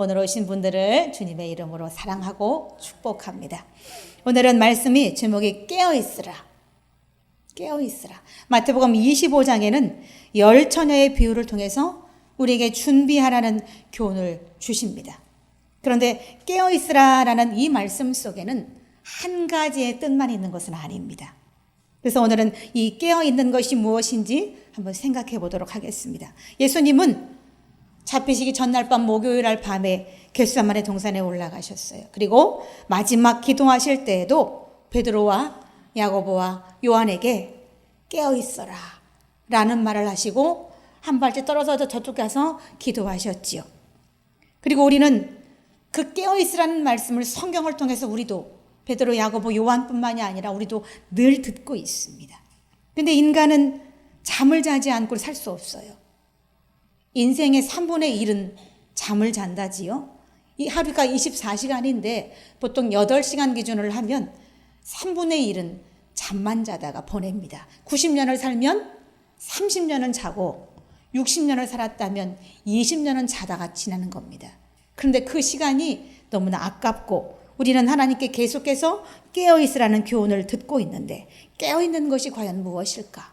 오늘 오신 분들을 주님의 이름으로 사랑하고 축복합니다. 오늘은 말씀이 제목이 깨어있으라. 깨어있으라. 마태복음 25장에는 10처녀의 비유를 통해서 우리에게 준비하라는 교훈을 주십니다. 그런데 깨어있으라라는 이 말씀 속에는 한 가지의 뜻만 있는 것은 아닙니다. 그래서 오늘은 이 깨어있는 것이 무엇인지 한번 생각해 보도록 하겠습니다. 예수님은 잡히시기 전날 밤 목요일 날 밤에 겟세마네 동산에 올라가셨어요. 그리고 마지막 기도하실 때에도 베드로와 야고보와 요한에게 깨어있어라 라는 말을 하시고 한 발짝 떨어져서 저쪽 가서 기도하셨지요. 그리고 우리는 그 깨어있으라는 말씀을 성경을 통해서 우리도 베드로, 야고보, 요한뿐만이 아니라 우리도 늘 듣고 있습니다. 그런데 인간은 잠을 자지 않고 살 수 없어요. 인생의 3분의 1은 잠을 잔다지요. 이 하루가 24시간인데 보통 8시간 기준을 하면 3분의 1은 잠만 자다가 보냅니다. 90년을 살면 30년은 자고 60년을 살았다면 20년은 자다가 지나는 겁니다. 그런데 그 시간이 너무나 아깝고 우리는 하나님께 계속해서 깨어있으라는 교훈을 듣고 있는데 깨어있는 것이 과연 무엇일까?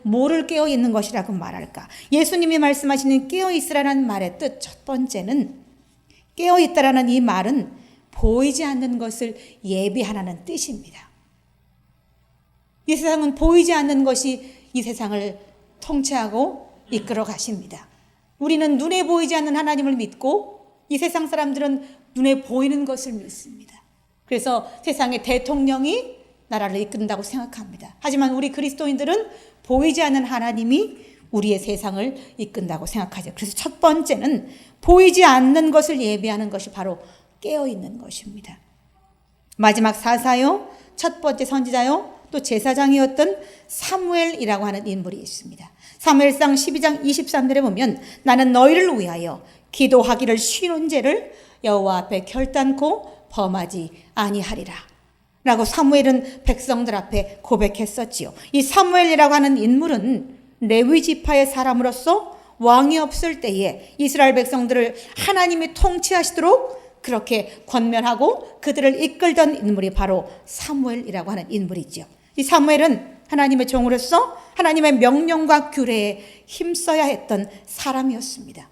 뭐를 깨어있는 것이라고 말할까? 예수님이 말씀하시는 깨어있으라는 말의 뜻 첫 번째는 깨어있다라는 이 말은 보이지 않는 것을 예비하라는 뜻입니다. 이 세상은 보이지 않는 것이 이 세상을 통치하고 이끌어 가십니다. 우리는 눈에 보이지 않는 하나님을 믿고 이 세상 사람들은 눈에 보이는 것을 믿습니다. 그래서 세상의 대통령이 나라를 이끈다고 생각합니다. 하지만 우리 그리스도인들은 보이지 않는 하나님이 우리의 세상을 이끈다고 생각하죠. 그래서 첫 번째는 보이지 않는 것을 예비하는 것이 바로 깨어있는 것입니다. 마지막 사사요, 첫 번째 선지자요, 또 제사장이었던 사무엘이라고 하는 인물이 있습니다. 사무엘상 12장 23절에 보면 나는 너희를 위하여 기도하기를 쉬운 죄를 여호와 앞에 결단코 범하지 아니하리라 라고 사무엘은 백성들 앞에 고백했었지요. 이 사무엘이라고 하는 인물은 레위 지파의 사람으로서 왕이 없을 때에 이스라엘 백성들을 하나님이 통치하시도록 그렇게 권면하고 그들을 이끌던 인물이 바로 사무엘이라고 하는 인물이죠. 이 사무엘은 하나님의 종으로서 하나님의 명령과 규례에 힘써야 했던 사람이었습니다.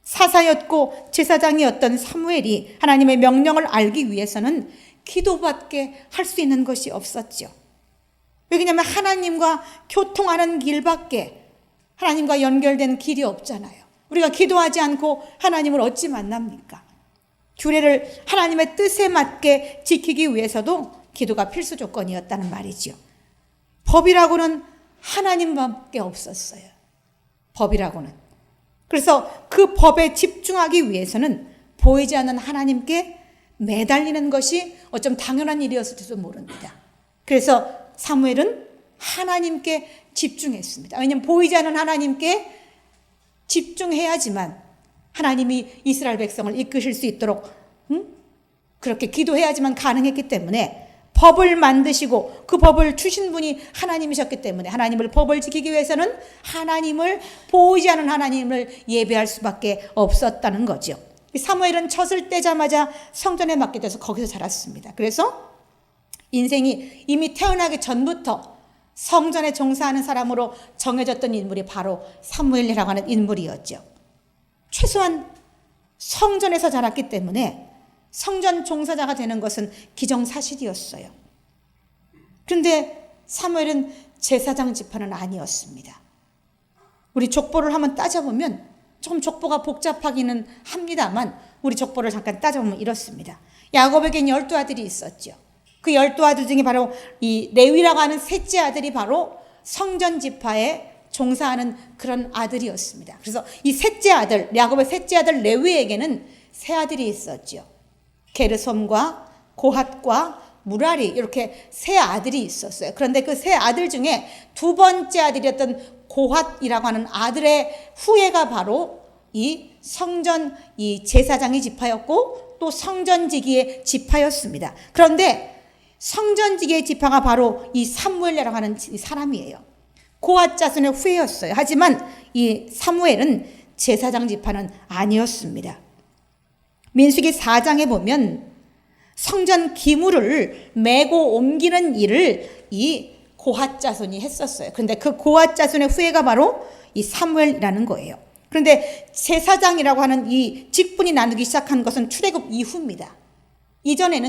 사사였고 제사장이었던 사무엘이 하나님의 명령을 알기 위해서는 기도밖에 할 수 있는 것이 없었죠. 왜냐하면 하나님과 교통하는 길밖에 하나님과 연결된 길이 없잖아요. 우리가 기도하지 않고 하나님을 어찌 만납니까? 규례를 하나님의 뜻에 맞게 지키기 위해서도 기도가 필수 조건이었다는 말이죠. 법이라고는 하나님밖에 없었어요. 법이라고는. 그래서 그 법에 집중하기 위해서는 보이지 않는 하나님께 매달리는 것이 어쩜 당연한 일이었을지도 모릅니다. 그래서 사무엘은 하나님께 집중했습니다. 왜냐하면 보이지 않는 하나님께 집중해야지만 하나님이 이스라엘 백성을 이끄실 수 있도록 그렇게 기도해야지만 가능했기 때문에 법을 만드시고 그 법을 주신 분이 하나님이셨기 때문에 하나님을 법을 지키기 위해서는 하나님을 보이지 않는 하나님을 예배할 수밖에 없었다는 거죠. 사무엘은 젖을 떼자마자 성전에 맡게 돼서 거기서 자랐습니다. 그래서 인생이 이미 태어나기 전부터 성전에 종사하는 사람으로 정해졌던 인물이 바로 사무엘이라고 하는 인물이었죠. 최소한 성전에서 자랐기 때문에 성전 종사자가 되는 것은 기정사실이었어요. 그런데 사무엘은 제사장 지파는 아니었습니다. 우리 족보를 한번 따져보면 조금 족보가 복잡하기는 합니다만 우리 족보를 잠깐 따져보면 이렇습니다. 야곱에겐 12아들이 있었죠. 그 12아들 중에 바로 이 레위라고 하는 셋째 아들이 바로 성전 지파에 종사하는 그런 아들이었습니다. 그래서 이 셋째 아들, 야곱의 셋째 아들 레위에게는 세 아들이 있었죠. 게르솜과 고핫과 무라리 이렇게 세 아들이 있었어요. 그런데 그 세 아들 중에 두 번째 아들이었던 고핫이라고 하는 아들의 후예가 바로 이 성전 이 제사장의 지파였고 또 성전지기의 지파였습니다. 그런데 성전지기의 지파가 바로 이 사무엘이라고 하는 사람이에요. 고핫 자손의 후예였어요. 하지만 이 사무엘은 제사장 지파는 아니었습니다. 민수기 4장에 보면 성전 기물을 메고 옮기는 일을 이 고핫 자손이 했었어요. 그런데 그 고핫 자손의 후예가 바로 이 사무엘이라는 거예요. 그런데 제사장이라고 하는 이 직분이 나누기 시작한 것은 출애굽 이후입니다.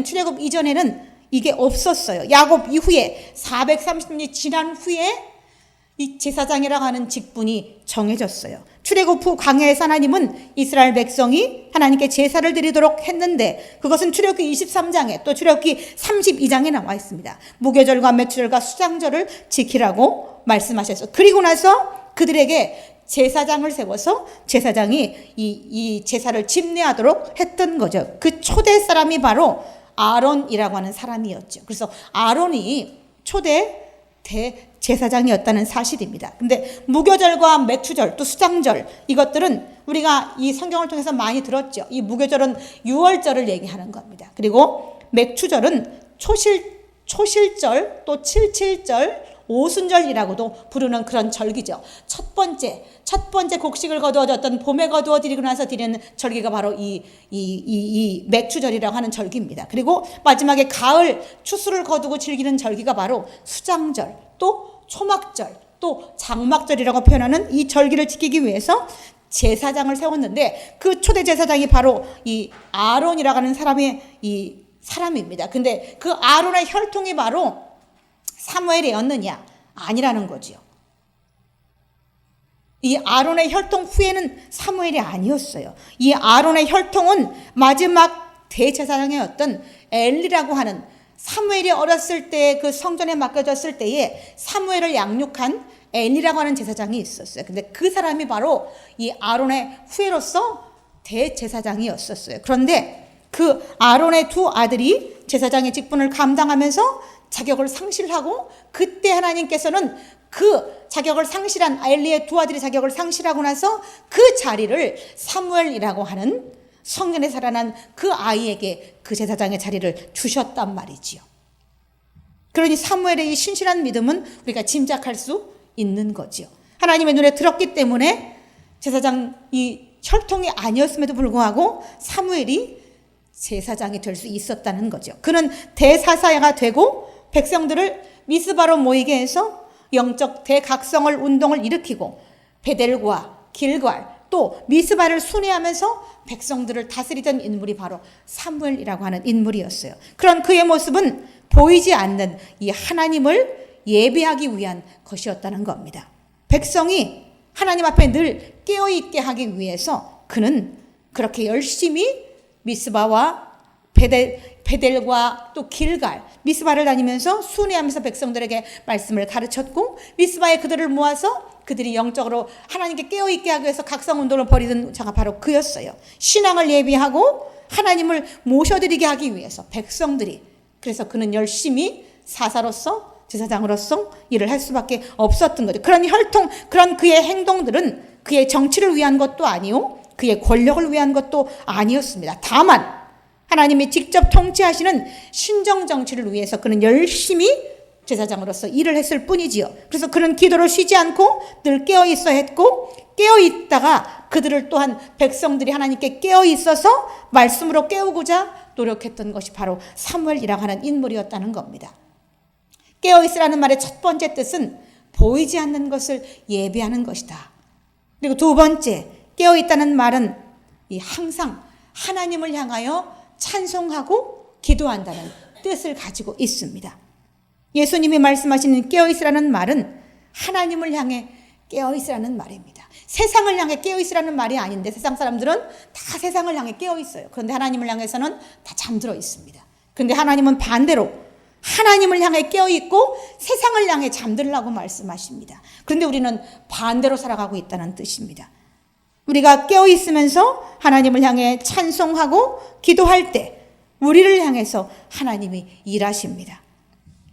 출애굽 이전에는 이게 없었어요. 야곱 이후에 430년이 지난 후에 이 제사장이라고 하는 직분이 정해졌어요. 출애굽 후 광야에서 하나님은 이스라엘 백성이 하나님께 제사를 드리도록 했는데 그것은 출애굽기 23장에 또 출애굽기 32장에 나와 있습니다. 무교절과 매추절과 수장절을 지키라고 말씀하셨어요. 그리고 나서 그들에게 제사장을 세워서 제사장이 이 제사를 집례하도록 했던 거죠. 그 초대 사람이 바로 아론이라고 하는 사람이었죠. 그래서 아론이 초대 대제사장이었다는 사실입니다. 근데 무교절과 매추절 또 수장절 이것들은 우리가 이 성경을 통해서 많이 들었죠. 이 무교절은 유월절을 얘기하는 겁니다. 그리고 매추절은 초실절 또 칠칠절 오순절이라고도 부르는 그런 절기죠. 첫 번째 곡식을 거두어졌던 봄에 거두어들이고 나서 드리는 절기가 바로 이 맥추절이라고 하는 절기입니다. 그리고 마지막에 가을 추수를 거두고 즐기는 절기가 바로 수장절, 또 초막절, 또 장막절이라고 표현하는 이 절기를 지키기 위해서 제사장을 세웠는데 그 초대 제사장이 바로 이 아론이라고 하는 사람입니다. 근데 그 아론의 혈통이 바로 사무엘이었느냐? 아니라는 거지요. 이 아론의 혈통 후에는 사무엘이 아니었어요. 이 아론의 혈통은 마지막 대제사장이었던 엘리라고 하는 사무엘이 어렸을 때 그 성전에 맡겨졌을 때에 사무엘을 양육한 엘리라고 하는 제사장이 있었어요. 근데 그 사람이 바로 이 아론의 후예로서 대제사장이었었어요. 그런데 그 아론의 두 아들이 제사장의 직분을 감당하면서 자격을 상실하고 그때 하나님께서는 그 자격을 상실한 엘리의 두 아들이 자격을 상실하고 나서 그 자리를 사무엘이라고 하는 성전에 살아난 그 아이에게 그 제사장의 자리를 주셨단 말이지요. 그러니 사무엘의 이 신실한 믿음은 우리가 짐작할 수 있는 거지요. 하나님의 눈에 들었기 때문에 제사장 이 혈통이 아니었음에도 불구하고 사무엘이 제사장이 될 수 있었다는 거죠. 그는 대사사가 되고 백성들을 미스바로 모이게 해서 영적 대각성을 운동을 일으키고 베델과 길갈 또 미스바를 순회하면서 백성들을 다스리던 인물이 바로 사무엘이라고 하는 인물이었어요. 그런 그의 모습은 보이지 않는 이 하나님을 예배하기 위한 것이었다는 겁니다. 백성이 하나님 앞에 늘 깨어있게 하기 위해서 그는 그렇게 열심히 미스바와 베델과 또 길갈, 미스바를 다니면서 순회하면서 백성들에게 말씀을 가르쳤고 미스바에 그들을 모아서 그들이 영적으로 하나님께 깨어있게 하기 위해서 각성운동을 벌이던 자가 바로 그였어요. 신앙을 예비하고 하나님을 모셔드리게 하기 위해서 백성들이, 그래서 그는 열심히 사사로서 제사장으로서 일을 할 수밖에 없었던 거죠. 그런 혈통, 그런 그의 행동들은 그의 정치를 위한 것도 아니요 그의 권력을 위한 것도 아니었습니다. 다만 하나님이 직접 통치하시는 신정 정치를 위해서 그는 열심히 제사장으로서 일을 했을 뿐이지요. 그래서 그는 기도를 쉬지 않고 늘 깨어 있어야 했고, 깨어 있다가 그들을 또한 백성들이 하나님께 깨어 있어서 말씀으로 깨우고자 노력했던 것이 바로 사무엘이라고 하는 인물이었다는 겁니다. 깨어 있으라는 말의 첫 번째 뜻은 보이지 않는 것을 예비하는 것이다. 그리고 두 번째, 깨어 있다는 말은 항상 하나님을 향하여 찬송하고 기도한다는 뜻을 가지고 있습니다. 예수님이 말씀하시는 깨어있으라는 말은 하나님을 향해 깨어있으라는 말입니다. 세상을 향해 깨어있으라는 말이 아닌데 세상 사람들은 다 세상을 향해 깨어있어요. 그런데 하나님을 향해서는 다 잠들어 있습니다. 그런데 하나님은 반대로 하나님을 향해 깨어있고 세상을 향해 잠들라고 말씀하십니다. 그런데 우리는 반대로 살아가고 있다는 뜻입니다. 우리가 깨어있으면서 하나님을 향해 찬송하고 기도할 때 우리를 향해서 하나님이 일하십니다.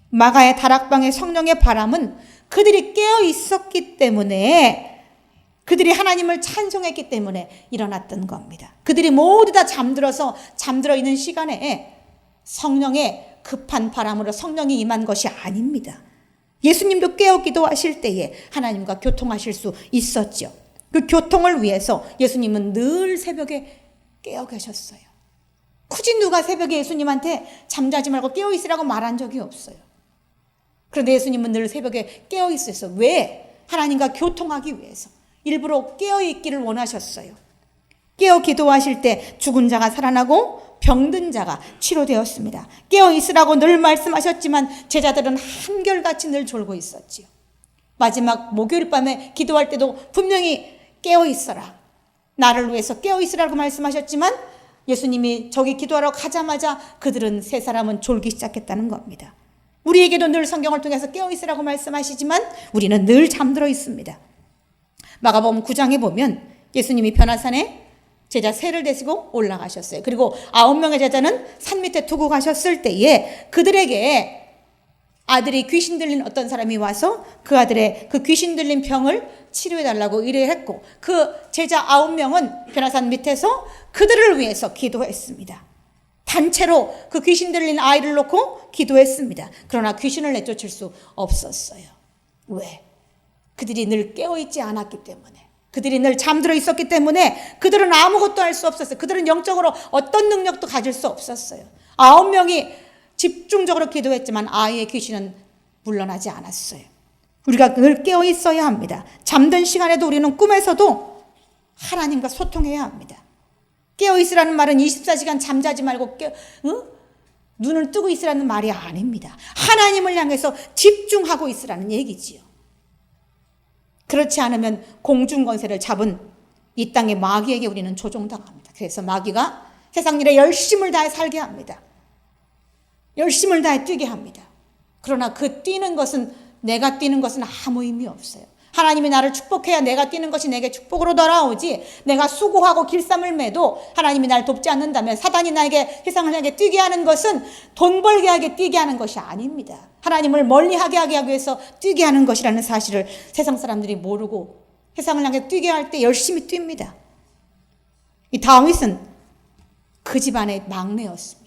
마가의 다락방의 성령의 바람은 그들이 깨어있었기 때문에, 그들이 하나님을 찬송했기 때문에 일어났던 겁니다. 그들이 모두 다 잠들어 있는 시간에 성령의 급한 바람으로 성령이 임한 것이 아닙니다. 예수님도 깨어 기도하실 때에 하나님과 교통하실 수 있었죠. 그 교통을 위해서 예수님은 늘 새벽에 깨어 계셨어요. 굳이 누가 새벽에 예수님한테 잠자지 말고 깨어 있으라고 말한 적이 없어요. 그런데 예수님은 늘 새벽에 깨어 있었어요. 왜? 하나님과 교통하기 위해서 일부러 깨어 있기를 원하셨어요. 깨어 기도하실 때 죽은 자가 살아나고 병든 자가 치료되었습니다. 깨어 있으라고 늘 말씀하셨지만 제자들은 한결같이 늘 졸고 있었지요. 마지막 목요일 밤에 기도할 때도 분명히 깨어 있어라, 나를 위해서 깨어 있으라고 말씀하셨지만 예수님이 저기 기도하러 가자마자 그들은 세 사람은 졸기 시작했다는 겁니다. 우리에게도 늘 성경을 통해서 깨어 있으라고 말씀하시지만 우리는 늘 잠들어 있습니다. 마가복음 9장에 보면 예수님이 변화산에 제자 셋을 데리고 올라가셨어요. 그리고 9명의 제자는 산 밑에 두고 가셨을 때에 그들에게 아들이 귀신 들린 어떤 사람이 와서 그 아들의 그 귀신 들린 병을 치료해달라고 의뢰했고 그 제자 9명은 변화산 밑에서 그들을 위해서 기도했습니다. 단체로 그 귀신 들린 아이를 놓고 기도했습니다. 그러나 귀신을 내쫓을 수 없었어요. 왜? 그들이 늘 깨어있지 않았기 때문에, 그들이 늘 잠들어 있었기 때문에 그들은 아무것도 할 수 없었어요. 그들은 영적으로 어떤 능력도 가질 수 없었어요. 9명이 집중적으로 기도했지만 아이의 귀신은 물러나지 않았어요. 우리가 늘 깨어 있어야 합니다. 잠든 시간에도 우리는 꿈에서도 하나님과 소통해야 합니다. 깨어 있으라는 말은 24시간 잠자지 말고 눈을 뜨고 있으라는 말이 아닙니다. 하나님을 향해서 집중하고 있으라는 얘기지요. 그렇지 않으면 공중권세를 잡은 이 땅의 마귀에게 우리는 조종당합니다. 그래서 마귀가 세상 일에 열심을 다해 살게 합니다. 열심을 다해 뛰게 합니다. 그러나 그 뛰는 것은, 내가 뛰는 것은 아무 의미 없어요. 하나님이 나를 축복해야 내가 뛰는 것이 내게 축복으로 돌아오지, 내가 수고하고 길쌈을 매도 하나님이 나를 돕지 않는다면 사단이 나에게 세상을 향해 뛰게 하는 것은 돈 벌게 하게 뛰게 하는 것이 아닙니다. 하나님을 멀리하게 하기 위해서 뛰게 하는 것이라는 사실을 세상 사람들이 모르고 세상을 향해 뛰게 할 때 열심히 뜁니다. 이 다윗은 그 집안의 막내였습니다.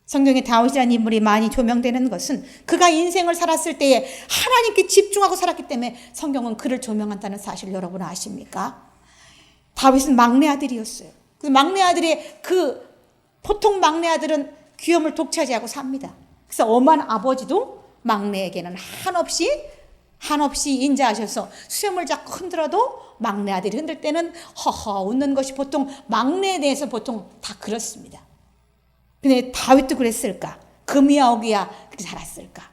성경에 다윗이라는 인물이 많이 조명되는 것은 그가 인생을 살았을 때에 하나님께 집중하고 살았기 때문에 성경은 그를 조명한다는 사실을 여러분 아십니까? 다윗은 막내 아들이었어요. 그 막내 아들이 보통 막내 아들은 귀염을 독차지하고 삽니다. 그래서 엄한 아버지도 막내에게는 한없이 인자하셔서 수염을 자꾸 흔들어도 막내 아들이 흔들 때는 허허 웃는 것이 보통 막내에 대해서 보통 다 그렇습니다. 근데 다윗도 그랬을까? 금이야옥이야 그렇게 자랐을까?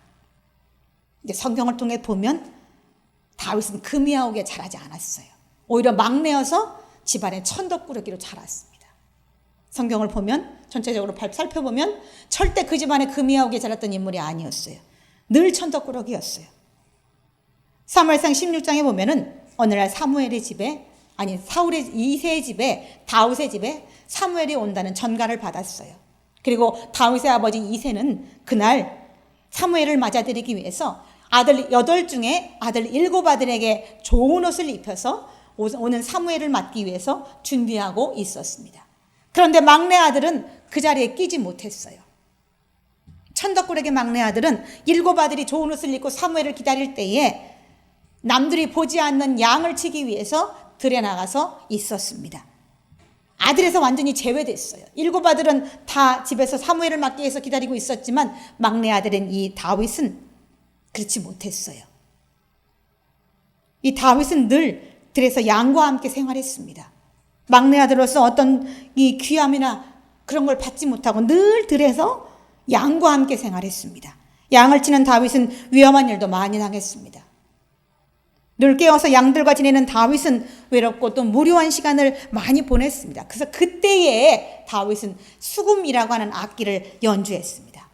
이제 성경을 통해 보면 다윗은 금이야옥에 자라지 않았어요. 오히려 막내여서 집안의 천덕꾸러기로 자랐습니다. 성경을 보면 전체적으로 살펴보면 절대 그 집안에 금이야옥에 자랐던 인물이 아니었어요. 늘 천덕꾸러기였어요. 사무엘상 16장에 보면은 어느 날 사울의 집에 이새의 집에 다윗의 집에 사무엘이 온다는 전가를 받았어요. 그리고 다윗의 아버지 이새는 그날 사무엘을 맞아들이기 위해서 아들 8 중에 아들 7 아들에게 좋은 옷을 입혀서 오는 사무엘을 맞기 위해서 준비하고 있었습니다. 그런데 막내 아들은 그 자리에 끼지 못했어요. 천덕꾸러기 막내 아들은 7 아들이 좋은 옷을 입고 사무엘을 기다릴 때에 남들이 보지 않는 양을 치기 위해서 들에 나가서 있었습니다. 아들에서 완전히 제외됐어요. 7 아들은 다 집에서 사무엘을 맡기 위해서 기다리고 있었지만 막내 아들인 이 다윗은 그렇지 못했어요. 이 다윗은 늘 들에서 양과 함께 생활했습니다. 막내 아들로서 어떤 이 귀함이나 그런 걸 받지 못하고 늘 들에서 양과 함께 생활했습니다. 양을 치는 다윗은 위험한 일도 많이 당했습니다. 늘 깨어서 양들과 지내는 다윗은 외롭고 또 무료한 시간을 많이 보냈습니다. 그래서 그때에 다윗은 수금이라고 하는 악기를 연주했습니다.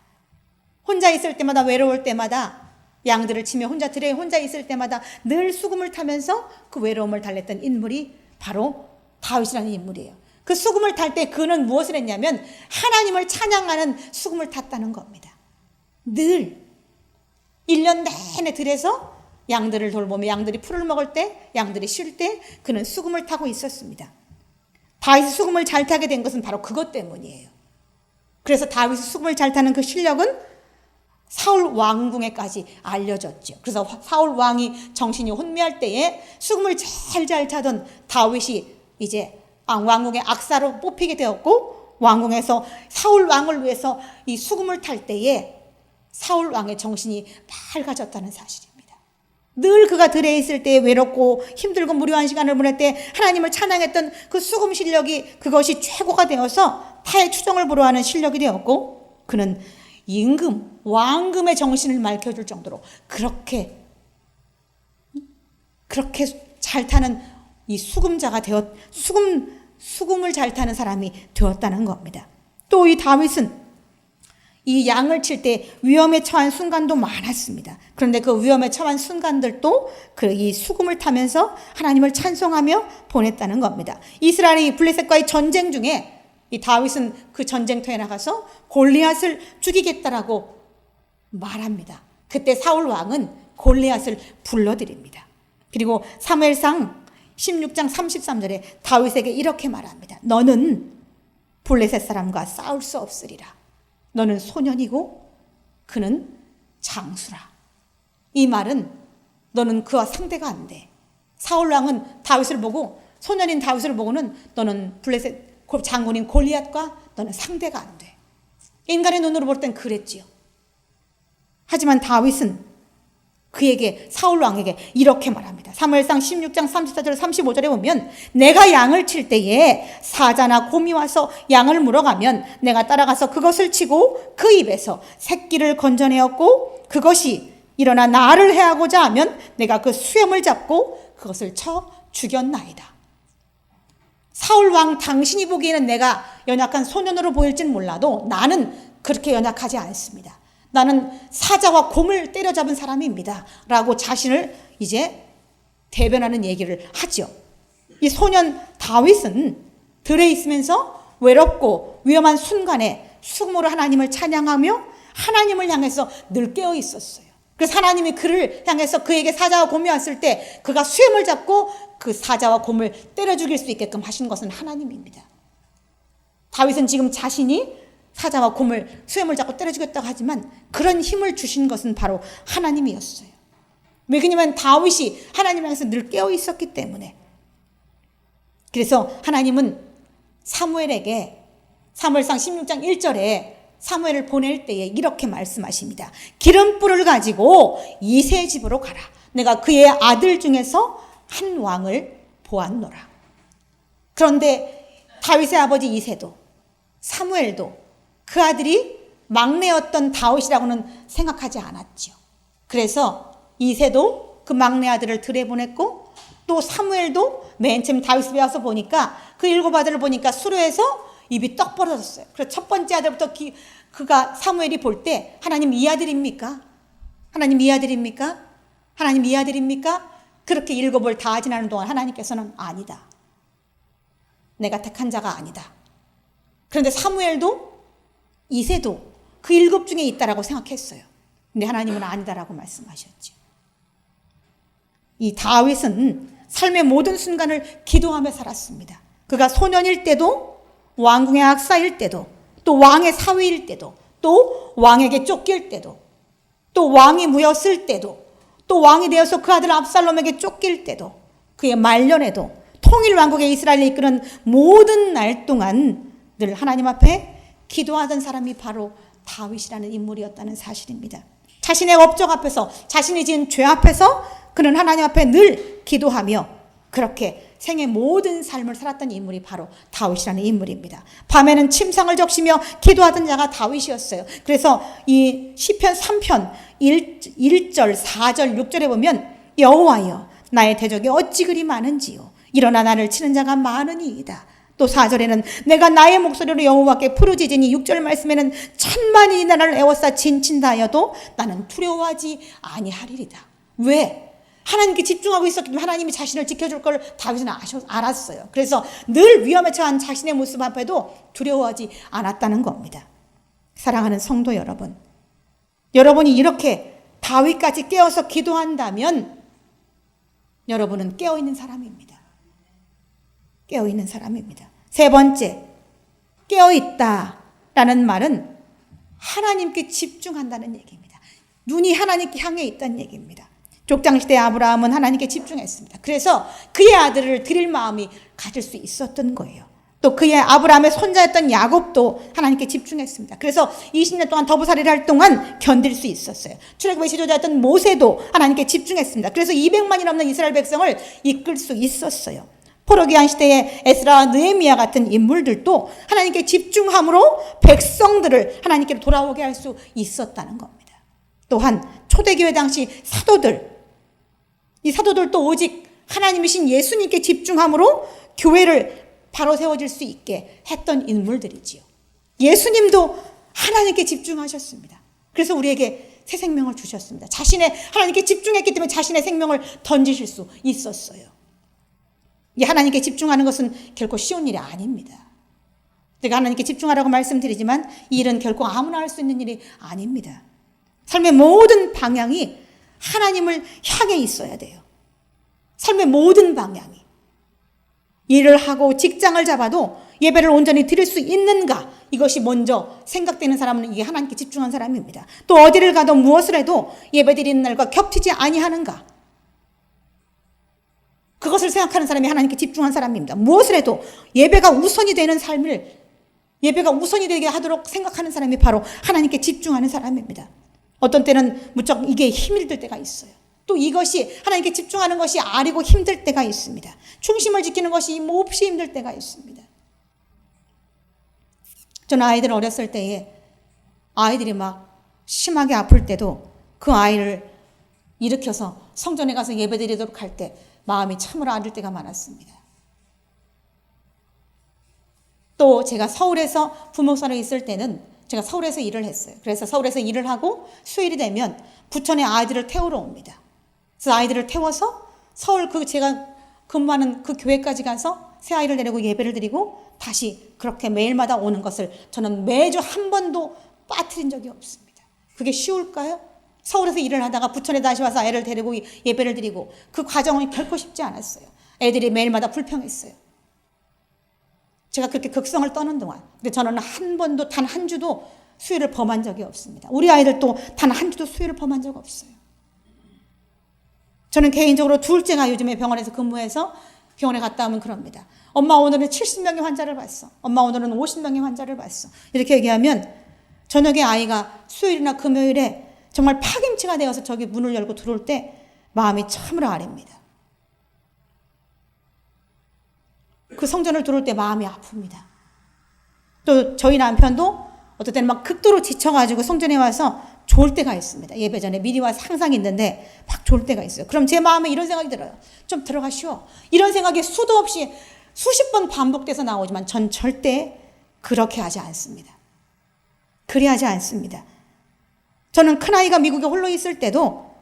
혼자 있을 때마다, 외로울 때마다, 양들을 치며 들에 혼자 있을 때마다 늘 수금을 타면서 그 외로움을 달랬던 인물이 바로 다윗이라는 인물이에요. 그 수금을 탈 때 그는 무엇을 했냐면 하나님을 찬양하는 수금을 탔다는 겁니다. 늘 1년 내내 들에서 양들을 돌보며 양들이 풀을 먹을 때, 양들이 쉴 때 그는 수금을 타고 있었습니다. 다윗이 수금을 잘 타게 된 것은 바로 그것 때문이에요. 그래서 다윗이 수금을 잘 타는 그 실력은 사울 왕궁에까지 알려졌죠. 그래서 사울 왕이 정신이 혼미할 때에 수금을 잘 차던 다윗이 이제 왕궁의 악사로 뽑히게 되었고, 왕궁에서 사울 왕을 위해서 이 수금을 탈 때에 사울 왕의 정신이 밝아졌다는 사실입니다. 늘 그가 들에 있을 때 외롭고 힘들고 무료한 시간을 보낼 때 하나님을 찬양했던 그 수금 실력이 그것이 최고가 되어서 타의 추종을 불허하는 실력이 되었고, 그는 임금, 왕금의 정신을 밝혀줄 정도로 그렇게 잘 타는 이 수금자가 수금을 잘 타는 사람이 되었다는 겁니다. 또 이 다윗은 이 양을 칠 때 위험에 처한 순간도 많았습니다. 그런데 그 위험에 처한 순간들도 이 수금을 타면서 하나님을 찬송하며 보냈다는 겁니다. 이스라엘이 블레셋과의 전쟁 중에 이 다윗은 그 전쟁터에 나가서 골리앗을 죽이겠다라고 말합니다. 그때 사울 왕은 골리앗을 불러들입니다. 그리고 사무엘상 16장 33절에 다윗에게 이렇게 말합니다. 너는 블레셋 사람과 싸울 수 없으리라. 너는 소년이고 그는 장수라. 이 말은 너는 그와 상대가 안 돼. 사울 왕은 다윗을 보고, 소년인 다윗을 보고는 너는 블레셋 장군인 골리앗과 너는 상대가 안 돼. 인간의 눈으로 볼 땐 그랬지요. 하지만 다윗은 그에게, 사울 왕에게 이렇게 말합니다. 사무엘상 16장 34절 35절에 보면 내가 양을 칠 때에 사자나 곰이 와서 양을 물어가면 내가 따라가서 그것을 치고 그 입에서 새끼를 건져내었고, 그것이 일어나 나를 해하고자 하면 내가 그 수염을 잡고 그것을 쳐 죽였나이다. 사울 왕, 당신이 보기에는 내가 연약한 소년으로 보일진 몰라도 나는 그렇게 연약하지 않습니다. 나는 사자와 곰을 때려잡은 사람입니다. 라고 자신을 이제 대변하는 얘기를 하죠. 이 소년 다윗은 들에 있으면서 외롭고 위험한 순간에 수금으로 하나님을 찬양하며 하나님을 향해서 늘 깨어 있었어요. 그래서 하나님이 그를 향해서 그에게 사자와 곰이 왔을 때 그가 수염을 잡고 그 사자와 곰을 때려 죽일 수 있게끔 하신 것은 하나님입니다. 다윗은 지금 자신이 사자와 곰을 수염을 잡고 때려 죽였다고 하지만 그런 힘을 주신 것은 바로 하나님이었어요. 왜냐하면 다윗이 하나님을 향해서 늘 깨어 있었기 때문에. 그래서 하나님은 사무엘에게 사무엘상 16장 1절에 사무엘을 보낼 때에 이렇게 말씀하십니다. 기름불을 가지고 이새 집으로 가라. 내가 그의 아들 중에서 한 왕을 보았노라. 그런데 다윗의 아버지 이새도, 사무엘도 그 아들이 막내였던 다윗이라고는 생각하지 않았죠. 그래서 이새도 그 막내 아들을 들에 보냈고, 또 사무엘도 맨 처음 다윗에 와서 보니까 그 7 아들을 보니까 수로에서 입이 떡 벌어졌어요. 그래서 첫 번째 아들부터 그가 사무엘이 볼 때 하나님 이 아들입니까? 하나님 이 아들입니까? 하나님 이 아들입니까? 그렇게 7을 다 지나는 동안 하나님께서는 아니다. 내가 택한 자가 아니다. 그런데 사무엘도 이새도 그 7 중에 있다라고 생각했어요. 근데 하나님은 아니다라고 말씀하셨죠. 이 다윗은 삶의 모든 순간을 기도하며 살았습니다. 그가 소년일 때도, 왕궁의 악사일 때도, 또 왕의 사위일 때도, 또 왕에게 쫓길 때도, 또 왕이 무였을 때도, 또 왕이 되어서 그 아들 압살롬에게 쫓길 때도, 그의 말년에도, 통일 왕국의 이스라엘을 이끄는 모든 날 동안 늘 하나님 앞에 기도하던 사람이 바로 다윗이라는 인물이었다는 사실입니다. 자신의 업적 앞에서, 자신이 지은 죄 앞에서 그는 하나님 앞에 늘 기도하며 그렇게 생의 모든 삶을 살았던 인물이 바로 다윗이라는 인물입니다. 밤에는 침상을 적시며 기도하던 자가 다윗이었어요. 그래서 이 시편 3편 1절, 4절, 6절에 보면 여호와여 나의 대적이 어찌 그리 많은지요. 일어나 나를 치는 자가 많으니이다. 또 4절에는 내가 나의 목소리로 여호와께 부르짖으니, 6절 말씀에는 천만이 나를 애워싸 진친다 하여도 나는 두려워하지 아니하리이다. 왜? 하나님께 집중하고 있었기 때문에 하나님이 자신을 지켜줄 걸 다윗은 알았어요. 그래서 늘 위험에 처한 자신의 모습 앞에도 두려워하지 않았다는 겁니다. 사랑하는 성도 여러분, 여러분이 이렇게 다윗까지 깨어서 기도한다면 여러분은 깨어있는 사람입니다. 깨어있는 사람입니다. 세 번째, 깨어있다라는 말은 하나님께 집중한다는 얘기입니다. 눈이 하나님께 향해 있다는 얘기입니다. 족장시대 아브라함은 하나님께 집중했습니다. 그래서 그의 아들을 드릴 마음이 가질 수 있었던 거예요. 또 그의 아브라함의 손자였던 야곱도 하나님께 집중했습니다. 그래서 20년 동안 더부살이를 할 동안 견딜 수 있었어요. 출애굽의 지도자였던 모세도 하나님께 집중했습니다. 그래서 200만이 넘는 이스라엘 백성을 이끌 수 있었어요. 포로기한 시대의 에스라와 느헤미야 같은 인물들도 하나님께 집중함으로 백성들을 하나님께로 돌아오게 할 수 있었다는 겁니다. 또한 초대교회 당시 사도들, 이 사도들도 오직 하나님이신 예수님께 집중함으로 교회를 바로 세워질 수 있게 했던 인물들이지요. 예수님도 하나님께 집중하셨습니다. 그래서 우리에게 새 생명을 주셨습니다. 하나님께 집중했기 때문에 자신의 생명을 던지실 수 있었어요. 이 하나님께 집중하는 것은 결코 쉬운 일이 아닙니다. 제가 하나님께 집중하라고 말씀드리지만 이 일은 결코 아무나 할 수 있는 일이 아닙니다. 삶의 모든 방향이 하나님을 향해 있어야 돼요. 삶의 모든 방향이. 일을 하고 직장을 잡아도 예배를 온전히 드릴 수 있는가? 이것이 먼저 생각되는 사람은 이게 하나님께 집중한 사람입니다. 또 어디를 가도 무엇을 해도 예배 드리는 날과 겹치지 아니하는가? 그것을 생각하는 사람이 하나님께 집중한 사람입니다. 무엇을 해도 예배가 우선이 되는 삶을 예배가 우선이 되게 하도록 생각하는 사람이 바로 하나님께 집중하는 사람입니다. 어떤 때는 무척 이게 힘이 들 때가 있어요. 또 이것이 하나님께 집중하는 것이 아리고 힘들 때가 있습니다. 중심을 지키는 것이 몹시 힘들 때가 있습니다. 저는 아이들 어렸을 때에 아이들이 막 심하게 아플 때도 그 아이를 일으켜서 성전에 가서 예배드리도록 할 때 마음이 참으로 아릴 때가 많았습니다. 또 제가 서울에서 부목사로 있을 때는 제가 서울에서 일을 했어요. 그래서 서울에서 일을 하고 수요일이 되면 부천에 아이들을 태우러 옵니다. 그래서 아이들을 태워서 서울 제가 근무하는 그 교회까지 가서 새 아이를 데리고 예배를 드리고 다시 그렇게 매일마다 오는 것을 저는 매주 한 번도 빠뜨린 적이 없습니다. 그게 쉬울까요? 서울에서 일을 하다가 부천에 다시 와서 아이를 데리고 예배를 드리고 그 과정은 결코 쉽지 않았어요. 애들이 매일마다 불평했어요. 제가 그렇게 극성을 떠는 동안. 근데 저는 한 번도 단 한 주도 수요일을 범한 적이 없습니다. 우리 아이들도 단 한 주도 수요일을 범한 적 없어요. 저는 개인적으로 둘째가 요즘에 병원에서 근무해서 병원에 갔다 오면 그럽니다. 엄마 오늘은 70명의 환자를 봤어. 엄마 오늘은 50명의 환자를 봤어. 이렇게 얘기하면 저녁에 아이가 수요일이나 금요일에 정말 파김치가 되어서 저기 문을 열고 들어올 때 마음이 참으로 아립니다. 그 성전을 들어올 때 마음이 아픕니다. 또 저희 남편도 어떨 때는 막 극도로 지쳐가지고 성전에 와서 졸 때가 있습니다. 예배 전에 미리 와서 항상 있는데 막 졸 때가 있어요. 그럼 제 마음에 이런 생각이 들어요. 좀 들어가 쉬어. 이런 생각이 수도 없이 수십 번 반복돼서 나오지만 전 절대 그렇게 하지 않습니다. 그리하지 않습니다. 저는 큰아이가 미국에 홀로 있을 때도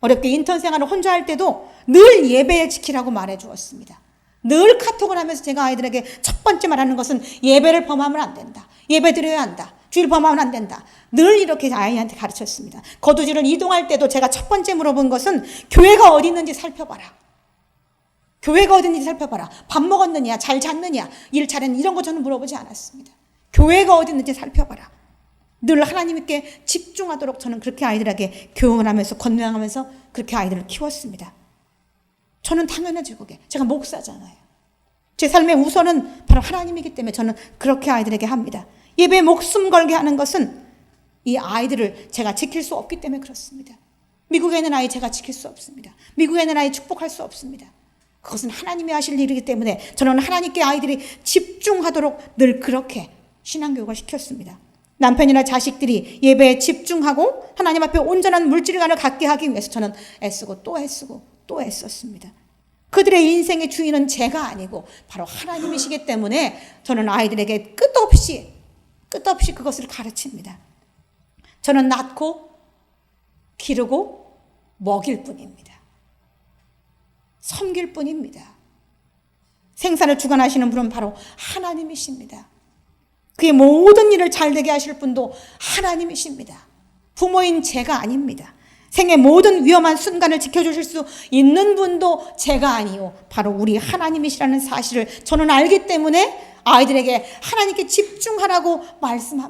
어렵게 인턴 생활을 혼자 할 때도 늘 예배에 지키라고 말해 주었습니다. 늘 카톡을 하면서 제가 아이들에게 첫 번째 말하는 것은 예배를 범하면 안 된다. 예배 드려야 한다. 주일 범하면 안 된다. 늘 이렇게 아이한테 가르쳤습니다. 거두지를 이동할 때도 제가 첫 번째 물어본 것은 교회가 어디 있는지 살펴봐라. 교회가 어디 있는지 살펴봐라. 밥 먹었느냐, 잘 잤느냐, 일 잘했느냐 이런 거 저는 물어보지 않았습니다. 교회가 어디 있는지 살펴봐라. 늘 하나님께 집중하도록 저는 그렇게 아이들에게 교훈하면서 권면하면서 그렇게 아이들을 키웠습니다. 저는 당연하죠. 그게 제가 목사잖아요. 제 삶의 우선은 바로 하나님이기 때문에 저는 그렇게 아이들에게 합니다. 예배에 목숨 걸게 하는 것은 이 아이들을 제가 지킬 수 없기 때문에 그렇습니다. 미국에 있는 아이 제가 지킬 수 없습니다. 미국에 있는 아이 축복할 수 없습니다. 그것은 하나님이 하실 일이기 때문에 저는 하나님께 아이들이 집중하도록 늘 그렇게 신앙교육을 시켰습니다. 남편이나 자식들이 예배에 집중하고 하나님 앞에 온전한 물질관을 갖게 하기 위해서 저는 애쓰고 또 애쓰고 또 애썼습니다. 그들의 인생의 주인은 제가 아니고 바로 하나님이시기 때문에 저는 아이들에게 끝없이 그것을 가르칩니다. 저는 낳고 기르고 먹일 뿐입니다. 섬길 뿐입니다. 생사를 주관하시는 분은 바로 하나님이십니다. 그의 모든 일을 잘되게 하실 분도 하나님이십니다. 부모인 제가 아닙니다. 생의 모든 위험한 순간을 지켜주실 수 있는 분도 제가 아니요 바로 우리 하나님이시라는 사실을 저는 알기 때문에 아이들에게 하나님께 집중하라고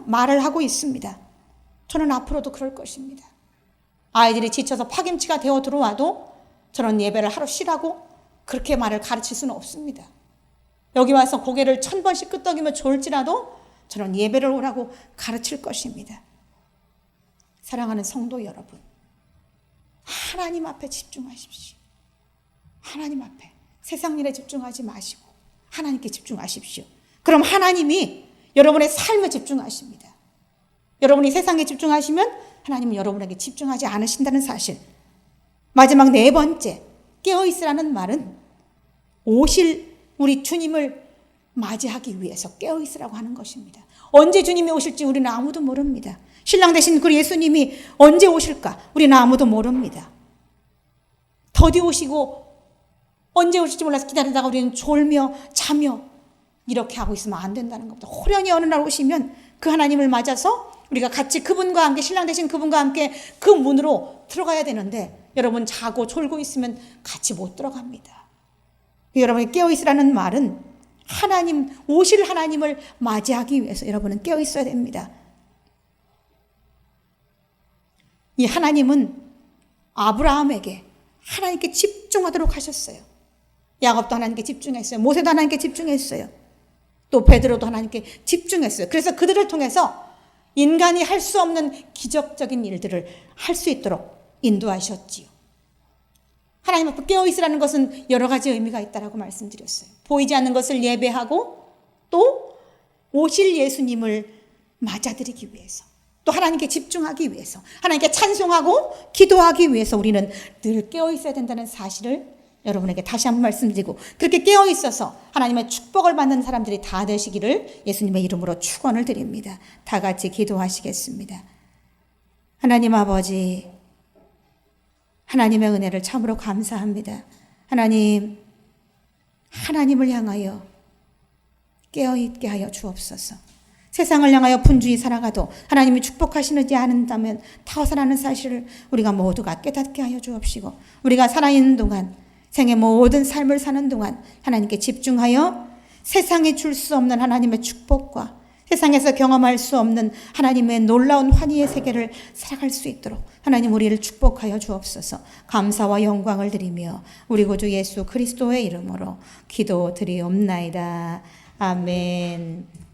말을 하고 있습니다. 저는 앞으로도 그럴 것입니다. 아이들이 지쳐서 파김치가 되어 들어와도 저는 예배를 하루 쉬라고 그렇게 말을 가르칠 수는 없습니다. 여기 와서 고개를 1000번씩 끄덕이며 졸지라도 저는 예배를 오라고 가르칠 것입니다. 사랑하는 성도 여러분, 하나님 앞에 집중하십시오. 하나님 앞에 세상 일에 집중하지 마시고 하나님께 집중하십시오. 그럼 하나님이 여러분의 삶에 집중하십니다. 여러분이 세상에 집중하시면 하나님은 여러분에게 집중하지 않으신다는 사실. 마지막 4번째, 깨어있으라는 말은 오실 우리 주님을 맞이하기 위해서 깨어있으라고 하는 것입니다. 언제 주님이 오실지 우리는 아무도 모릅니다. 신랑 되신 그 예수님이 언제 오실까 우리는 아무도 모릅니다. 더디 오시고 언제 오실지 몰라서 기다리다가 우리는 졸며 자며 이렇게 하고 있으면 안 된다는 겁니다. 호련히 어느 날 오시면 그 하나님을 맞아서 우리가 같이 그분과 함께 신랑 되신 그분과 함께 그 문으로 들어가야 되는데 여러분 자고 졸고 있으면 같이 못 들어갑니다. 여러분이 깨어있으라는 말은 하나님, 오실 하나님을 맞이하기 위해서 여러분은 깨어있어야 됩니다. 이 하나님은 아브라함에게 하나님께 집중하도록 하셨어요. 야곱도 하나님께 집중했어요. 모세도 하나님께 집중했어요. 또 베드로도 하나님께 집중했어요. 그래서 그들을 통해서 인간이 할 수 없는 기적적인 일들을 할 수 있도록 인도하셨지요. 하나님 앞에 깨어있으라는 것은 여러 가지 의미가 있다고 말씀드렸어요. 보이지 않는 것을 예배하고 또 오실 예수님을 맞아들이기 위해서 또 하나님께 집중하기 위해서 하나님께 찬송하고 기도하기 위해서 우리는 늘 깨어있어야 된다는 사실을 여러분에게 다시 한번 말씀드리고 그렇게 깨어있어서 하나님의 축복을 받는 사람들이 다 되시기를 예수님의 이름으로 축원을 드립니다. 다 같이 기도하시겠습니다. 하나님 아버지, 하나님의 은혜를 참으로 감사합니다. 하나님, 하나님을 향하여 깨어있게 하여 주옵소서. 세상을 향하여 분주히 살아가도 하나님이 축복하시지 않는다면 타오산하는 사실을 우리가 모두가 깨닫게 하여 주옵시고 우리가 살아있는 동안 생의 모든 삶을 사는 동안 하나님께 집중하여 세상에 줄 수 없는 하나님의 축복과 세상에서 경험할 수 없는 하나님의 놀라운 환희의 세계를 살아갈 수 있도록 하나님 우리를 축복하여 주옵소서. 감사와 영광을 드리며 우리 구주 예수 그리스도의 이름으로 기도드리옵나이다. 아멘.